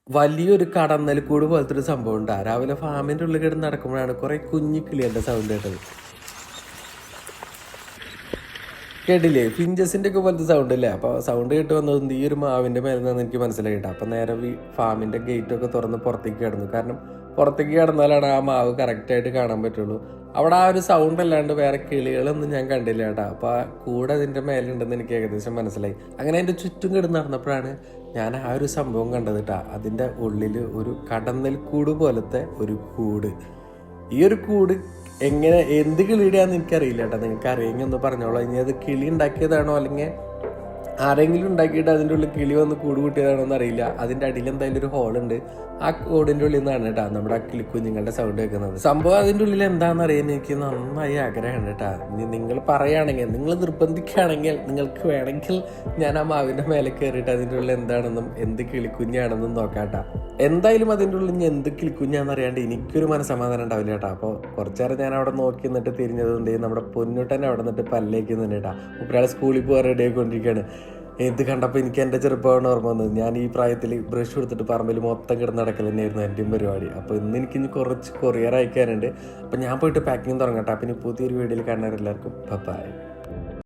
വലിയൊരു കടന്നൽക്കൂട് പോലത്തെ ഒരു സംഭവം ഉണ്ടാ. രാവിലെ ഫാമിന്റെ ഉള്ളിൽ കിടന്ന് നടക്കുമ്പോഴാണ് കുറെ കുഞ്ഞു കിളികളുടെ സൗണ്ട് കേട്ടത്. കേട്ടില്ലേ, ഫിഞ്ചസിന്റെ ഒക്കെ പോലത്തെ സൗണ്ട് അല്ലേ. അപ്പൊ സൗണ്ട് കേട്ട് വന്നത് ഈ ഒരു മാവിന്റെ മേലെ നിന്ന് എനിക്ക് മനസ്സിലായിട്ടാ. അപ്പൊ നേരെ ഫാമിന്റെ ഗേറ്റ് ഒക്കെ തുറന്ന് പുറത്തേക്ക് കിടന്നു. കാരണം പുറത്തേക്ക് കിടന്നാലാണ് ആ മാവ് കറക്റ്റ് ആയിട്ട് കാണാൻ പറ്റുള്ളൂ. അവിടെ ആ ഒരു സൗണ്ട് അല്ലാണ്ട് വേറെ കിളികളൊന്നും ഞാൻ കണ്ടില്ല കേട്ടാ. അപ്പൊ ആ കൂടെ അതിന്റെ മേലുണ്ടെന്ന് എനിക്ക് ഏകദേശം മനസ്സിലായി. അങ്ങനെ അതിന്റെ ചുറ്റും കിടന്ന് നടന്നപ്പോഴാണ് ഞാൻ ആ ഒരു സംഭവം കണ്ടത് കേട്ടാ. അതിന്റെ ഉള്ളിൽ ഒരു കടന്നൽ കൂട് പോലത്തെ ഒരു കൂട്. ഈ ഒരു കൂട് എങ്ങനെ എന്ത് കിളിയുടെയാന്ന് എനിക്കറിയില്ല കേട്ടോ. നിങ്ങൾക്ക് അറിയെങ്കിൽ ഒന്ന് പറഞ്ഞോളൂ. ഇനി അത് കിളി ഉണ്ടാക്കിയതാണോ അല്ലെങ്കിൽ ആരെങ്കിലും ഉണ്ടാക്കിയിട്ട് അതിൻ്റെ ഉള്ളിൽ കിളി വന്ന് കൂട് കൂട്ടിയതാണോ എന്നറിയില്ല. അതിൻ്റെ അടിയിൽ എന്തായാലും ഒരു ഹോളുണ്ട്. ആ കൂടിൻ്റെ ഉള്ളിൽ നിന്നാണ് കേട്ടോ നമ്മുടെ ആ കിളിക്കുഞ്ഞുങ്ങളുടെ സൗണ്ട് കേൾക്കുന്നത്. സംഭവം അതിൻ്റെ ഉള്ളിൽ എന്താണെന്ന് അറിയാൻ എനിക്ക് നന്നായി ആഗ്രഹമാണ് കേട്ടോ. ഇനി നിങ്ങൾ പറയുകയാണെങ്കിൽ, നിങ്ങൾ നിർബന്ധിക്കുകയാണെങ്കിൽ, നിങ്ങൾക്ക് വേണമെങ്കിൽ ഞാൻ ആ മാവിൻ്റെ മേലെ കയറിയിട്ട് അതിൻ്റെ ഉള്ളിൽ എന്താണെന്നും എന്ത് കിളിക്കുഞ്ഞാണെന്നും നോക്കാട്ടാ. എന്തായാലും അതിൻ്റെ ഉള്ളിൽ ഇനി എന്ത് കിളിക്കുഞ്ഞാന്ന് അറിയാണ്ട് എനിക്കൊരു മനസ്സമാധാനം ഉണ്ടാവില്ല കേട്ടോ. അപ്പോൾ കുറച്ചേരം ഞാൻ അവിടെ നോക്കി നിന്നിട്ട് തിരിഞ്ഞത് എന്ത് ചെയ്യും, നമ്മുടെ പൊന്നുട്ടനെ അവിടെ നിന്നിട്ട് പല്ലേക്കുന്നുണ്ട് കേട്ടോ. ഒരാൾ സ്കൂളിൽ പോകാൻ റെഡി ആയിക്കൊണ്ടിരിക്കുകയാണ്. ഇത് കണ്ടപ്പോൾ എനിക്ക് എൻ്റെ ചെറുപ്പമാണ് ഓർമ്മ വന്നത്. ഞാൻ ഈ പ്രായത്തിൽ ബ്രഷ് കൊടുത്തിട്ട് പറമ്പിൽ മൊത്തം കിടന്ന് നടക്കൽ തന്നെയായിരുന്നു എൻ്റെയും പരിപാടി. അപ്പോൾ ഇന്ന് എനിക്കിനി കുറച്ച് കൊറിയർ അയക്കാനുണ്ട്. അപ്പോൾ ഞാൻ പോയിട്ട് പാക്കിങ് തുടങ്ങട്ടെ. അപ്പം ഇനി പുതിയൊരു വീഡിയോയിൽ കാണുന്നവരെല്ലാവർക്കും ബൈ.